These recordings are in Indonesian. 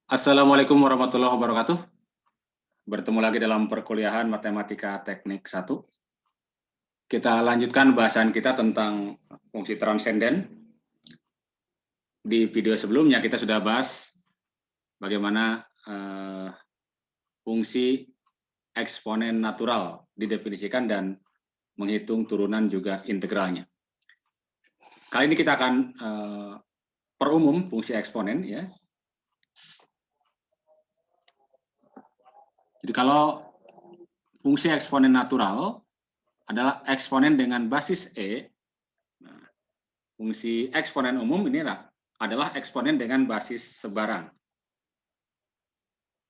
Assalamualaikum warahmatullahi wabarakatuh. Bertemu lagi dalam perkuliahan Matematika Teknik 1. Kita lanjutkan bahasan kita tentang fungsi transenden. Di video sebelumnya kita sudah bahas bagaimana fungsi eksponen natural didefinisikan dan menghitung turunan juga integralnya. Kali ini kita akan perumum fungsi eksponen, ya. Jadi kalau fungsi eksponen natural adalah eksponen dengan basis E, nah, fungsi eksponen umum ini adalah eksponen dengan basis sebarang.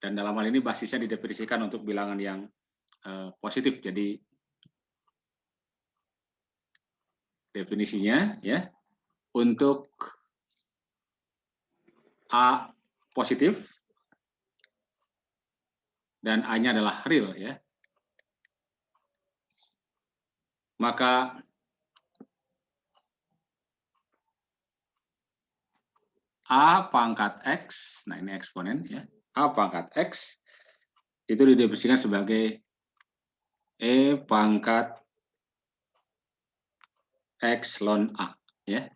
Dan dalam hal ini basisnya didefinisikan untuk bilangan yang positif. Jadi definisinya, ya, untuk A positif dan A-nya adalah real, ya, maka A pangkat X, nah ini eksponen, ya, A pangkat X itu didefinisikan sebagai E pangkat X ln A, ya.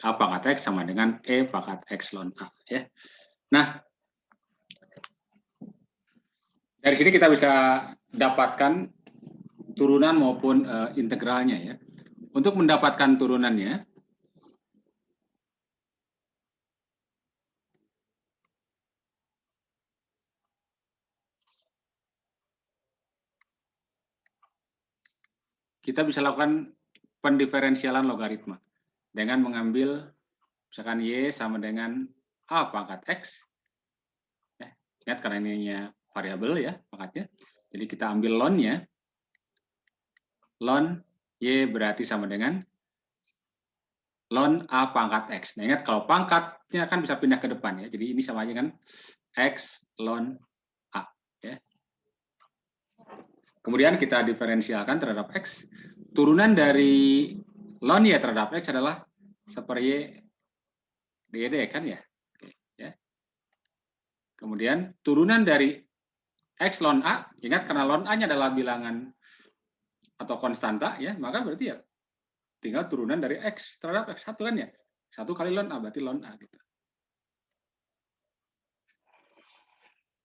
A pangkat X sama dengan E pangkat X ln A, ya. Nah, dari sini kita bisa dapatkan turunan maupun integralnya, ya. Untuk mendapatkan turunannya, kita bisa lakukan pendiferensialan logaritma dengan mengambil misalkan Y sama dengan A pangkat X. Ingat karena ininya variabel, ya, pangkatnya. Jadi kita ambil ln-nya. Ln Y berarti sama dengan ln A pangkat X. Nah, ingat kalau pangkatnya kan bisa pindah ke depan, ya. Jadi ini sama aja kan X ln A, ya. Kemudian kita diferensialkan terhadap X. Turunan dari ln Y terhadap X adalah seper Y dD, kan, ya. Oke, ya. Kemudian turunan dari X ln A, ingat karena ln A-nya adalah bilangan atau konstanta, ya, maka berarti ya tinggal turunan dari X terhadap X1, kan, ya. 1 kali ln A berarti ln A, gitu.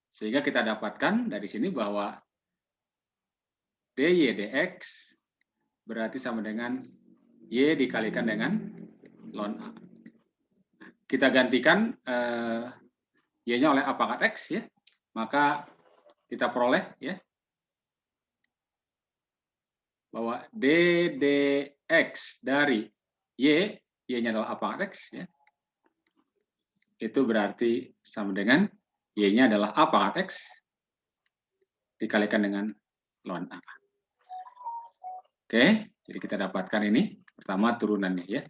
Sehingga kita dapatkan dari sini bahwa dy dx berarti sama dengan Y dikalikan dengan ln A. Kita gantikan Y-nya oleh A pangkat X, ya. Maka kita peroleh, ya, bahwa ddx dari Y-nya adalah A pangkat X, ya. Itu berarti sama dengan Y-nya adalah A pangkat X dikalikan dengan ln A. Oke, jadi kita dapatkan ini. Pertama turunannya, ya.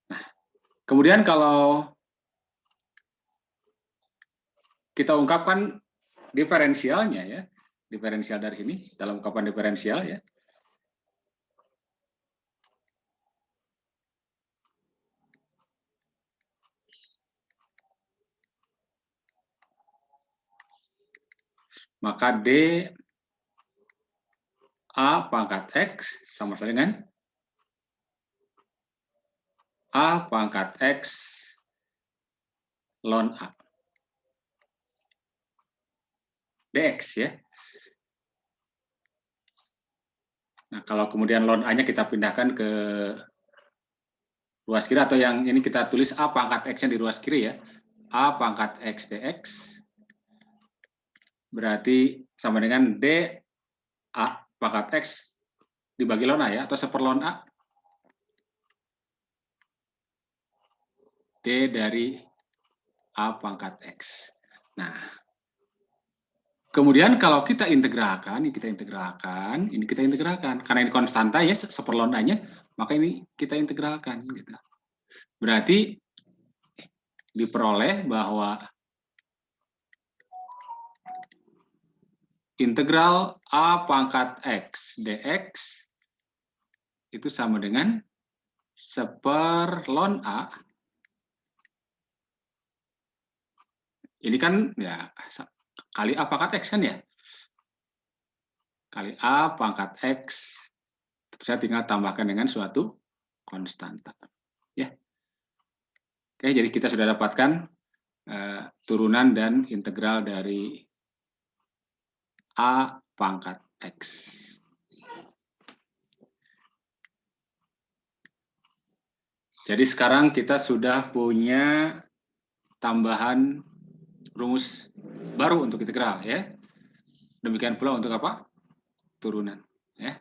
Nah, kemudian kalau kita ungkapkan diferensialnya, ya. Diferensial dari sini, dalam ungkapan diferensial, ya. Maka D A pangkat X sama dengan A pangkat X ln A. Dx, ya. Nah, kalau kemudian ln A-nya kita pindahkan ke ruas kiri, atau yang ini kita tulis A pangkat X-nya di ruas kiri, ya. A pangkat X dx berarti sama dengan D A pangkat X dibagi ln A, ya, atau seper ln A. D dari A pangkat X. Nah, kemudian kalau kita integralkan, ini kita integralkan. Karena ini konstanta, ya, seper ln A-nya, maka ini kita integralkan, gitu. Berarti diperoleh bahwa integral A pangkat X dx itu sama dengan seperln A. Ini kan ya kali A pangkat X kan ya? Kali A pangkat X. Saya tinggal tambahkan dengan suatu konstanta. Ya. Oke, jadi kita sudah dapatkan turunan dan integral dari A pangkat X. Jadi sekarang kita sudah punya tambahan rumus baru untuk integral ya. Demikian pula untuk apa? Turunan ya.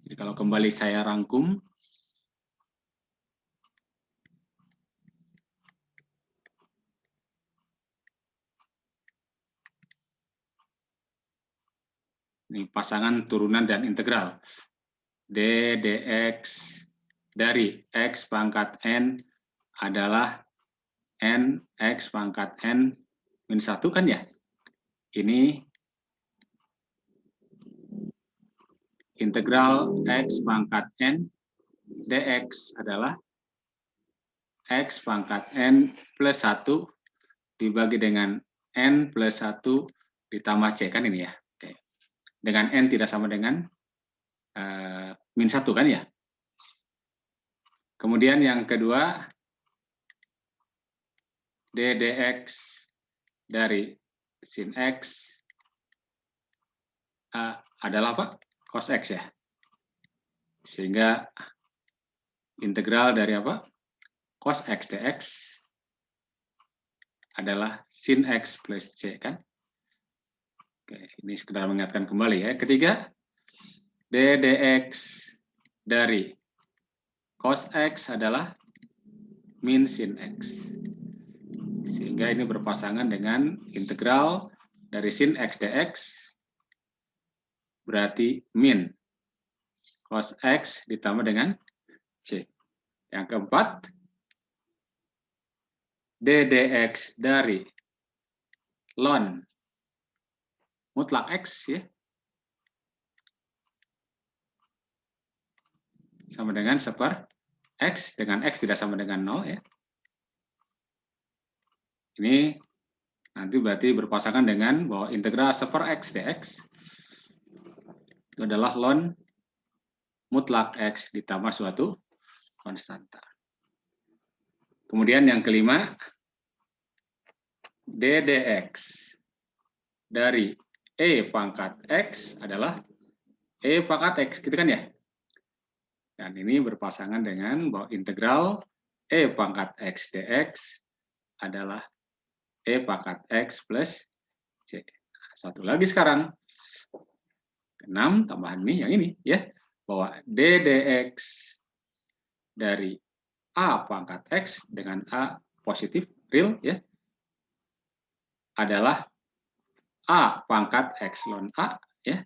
Jadi kalau kembali saya rangkum, ini pasangan turunan dan integral. D dx dari x pangkat n adalah n x pangkat n min 1 kan ya? Ini integral x pangkat n dx adalah x pangkat n plus 1 dibagi dengan n plus 1 ditambah c kan ini ya. Oke. Dengan n tidak sama dengan min 1 kan ya. Kemudian yang kedua, d dx dari sin x adalah apa? Cos x ya. Sehingga integral dari apa? Cos x dx adalah sin x plus c kan. Oke, ini sekedar mengingatkan kembali ya. Ketiga, d dx dari cos x adalah min sin x. Sehingga ini berpasangan dengan integral dari sin x dx berarti min cos x ditambah dengan c. Yang keempat, d dx dari ln mutlak x ya sama dengan seper x, dengan x tidak sama dengan 0 ya. Ini nanti berarti berpasangan dengan bahwa integral seper x dx itu adalah ln mutlak x ditambah suatu konstanta. Kemudian yang kelima, d dx dari e pangkat x adalah e pangkat x, gitu kan ya? Dan ini berpasangan dengan bahwa integral e pangkat x dx adalah e pangkat x plus c. Nah, satu lagi sekarang, 6 tambahan ini yang ini ya, bahwa d dx dari a pangkat x dengan a positif real ya adalah a pangkat x ln a ya.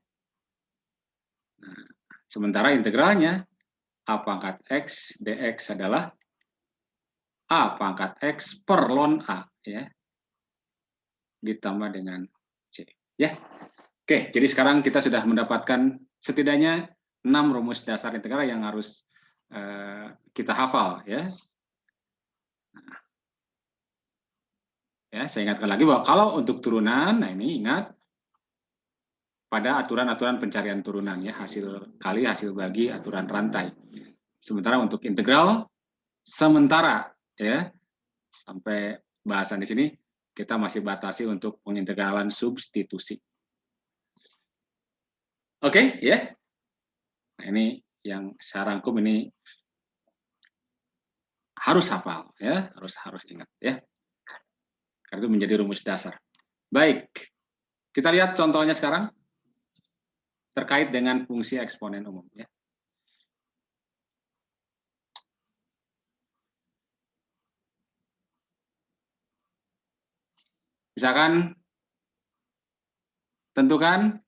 Nah, sementara integralnya a pangkat x dx adalah a pangkat x per ln a ya ditambah dengan c ya. Oke, jadi sekarang kita sudah mendapatkan setidaknya 6 rumus dasar integral yang harus kita hafal ya. Nah, ya, saya ingatkan lagi bahwa kalau untuk turunan, nah ini ingat pada aturan-aturan pencarian turunan ya, hasil kali, hasil bagi, aturan rantai. Sementara untuk integral sementara ya sampai bahasan di sini kita masih batasi untuk pengintegralan substitusi. Oke, ya. Nah, ini yang saya rangkum ini harus hafal ya, harus ingat ya. Karena itu menjadi rumus dasar. Baik. Kita lihat contohnya sekarang terkait dengan fungsi eksponen umum ya. Misalkan tentukan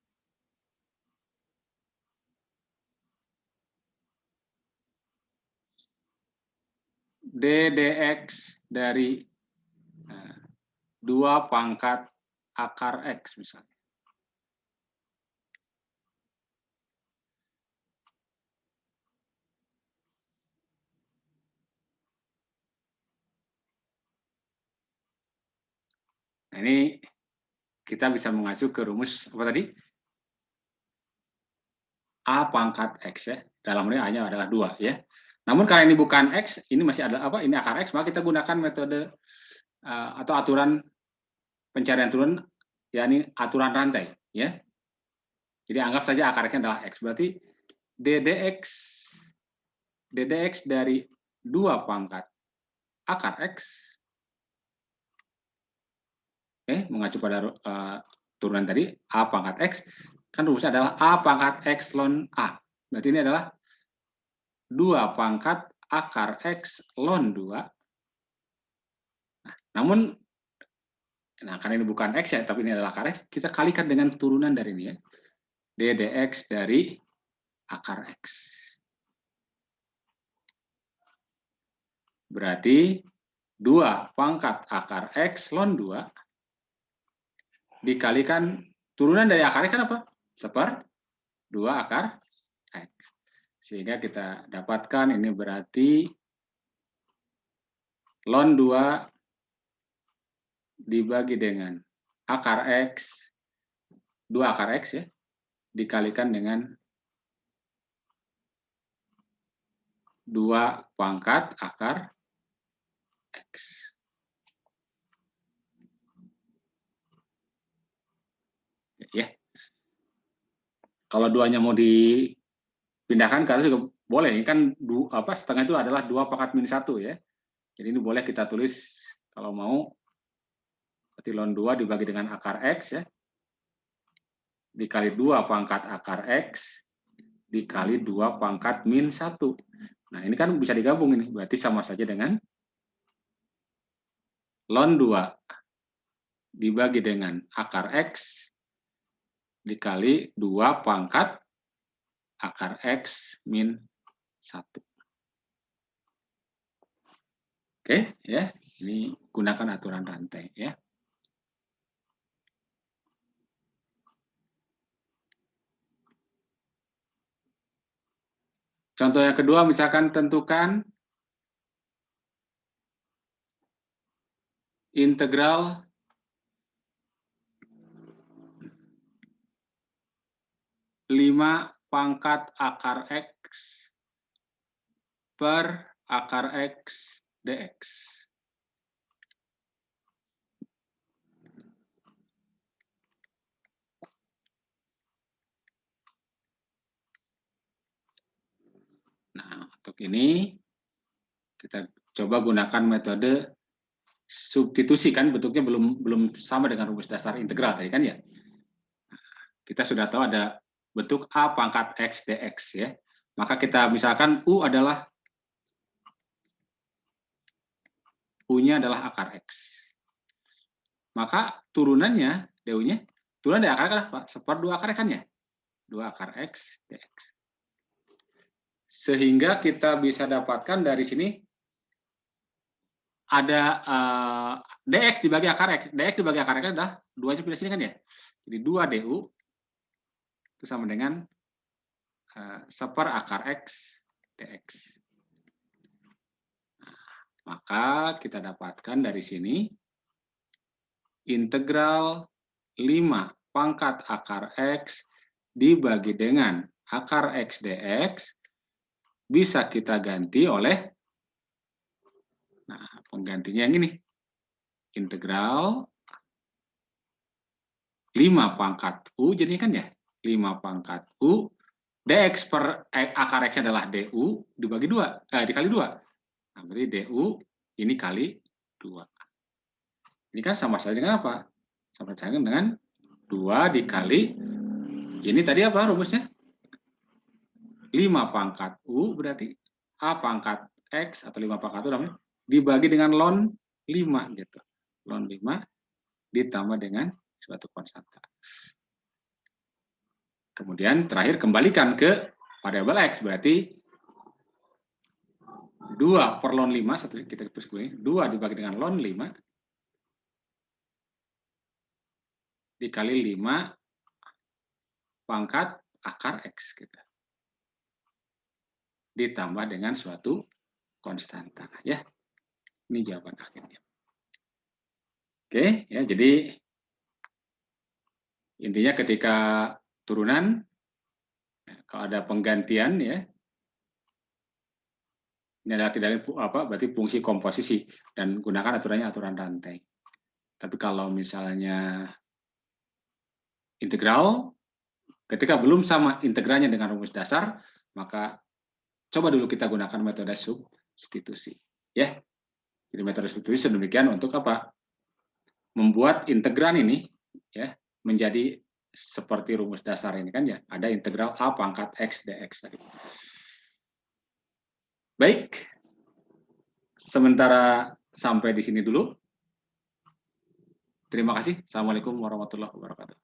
d dx dari 2 pangkat akar X misalnya. Nah, ini kita bisa mengacu ke rumus apa tadi? A pangkat X ya. Dalam ini A-nya adalah 2 ya. Namun karena ini bukan X, ini masih ada apa? Ini akar X, maka kita gunakan metode atau aturan pencarian turun, yakni aturan rantai ya. Jadi anggap saja akar X-nya adalah X. Berarti ddx dari 2 pangkat akar X mengacu pada turunan tadi A pangkat X, kan rumusnya adalah A pangkat X ln A. Berarti ini adalah 2 pangkat akar X ln 2. Namun, karena ini bukan X ya, tapi ini adalah akar X, kita kalikan dengan turunan dari ini ya. ddx dari akar X. Berarti 2 pangkat akar X ln 2 dikalikan turunan dari akar X kan apa? 1/2 akar X. Sehingga kita dapatkan ini berarti ln 2 dibagi dengan akar X, 2 akar X ya, dikalikan dengan 2 pangkat akar X. Ya. Kalau 2-nya mau dipindahkan ke atas juga boleh. Ini kan setengah itu adalah 2 pangkat min 1 ya. Jadi ini boleh kita tulis kalau mau berarti ln 2 dibagi dengan akar X ya. Dikali 2 pangkat akar X dikali 2 pangkat min 1. Nah, ini kan bisa digabung ini. Berarti sama saja dengan ln 2 dibagi dengan akar X dikali 2 pangkat akar X min 1. Oke, ya. Ini gunakan aturan rantai ya. Contoh yang kedua, misalkan tentukan integral lima pangkat akar X per akar X dx. Nah, untuk ini kita coba gunakan metode substitusi, kan bentuknya belum sama dengan rumus dasar integral tadi kan ya. Kita sudah tahu ada bentuk A pangkat X dx ya. Maka kita misalkan U adalah U-nya adalah akar X. Maka turunannya, DU-nya, turunan dari akar adalah 1/2 akar kan ya? 2 akar X dx. Sehingga kita bisa dapatkan dari sini ada dx dibagi akar X. Dx dibagi akar X adalah 2-nya pilih sini kan ya? Jadi 2 DU itu sama dengan 1/2 akar X dx. Nah, maka kita dapatkan dari sini integral 5 pangkat akar X dibagi dengan akar X dx bisa kita ganti oleh, nah penggantinya yang ini, integral 5 pangkat U, jadi kan ya 5 pangkat U dx per akar X adalah du dibagi 2, dikali 2. Nah, berarti du ini kali 2. Ini kan sama saja dengan apa? Sama saja dengan 2 dikali, ini tadi apa rumusnya? 5 pangkat U berarti A pangkat X atau 5 pangkat U namanya dibagi dengan ln 5 gitu. Ln 5 ditambah dengan suatu konstanta. Kemudian terakhir kembalikan ke variabel X, berarti 2 per ln 5, kita tulis begini, 2 dibagi dengan ln 5 dikali 5 pangkat akar X. Gitu. Ditambah dengan suatu konstanta. Ya, ini jawaban akhirnya. Oke, ya, jadi intinya ketika turunan, kalau ada penggantian, ya, ini adalah tidak apa, berarti fungsi komposisi, dan gunakan aturannya aturan rantai. Tapi kalau misalnya integral, ketika belum sama integralnya dengan rumus dasar, maka coba dulu kita gunakan metode substitusi. Ya, jadi metode substitusi demikian untuk apa? Membuat integran ini ya menjadi seperti rumus dasar ini kan ya, ada integral a pangkat x dx tadi. Baik, sementara sampai di sini dulu. Terima kasih. Assalamualaikum warahmatullahi wabarakatuh.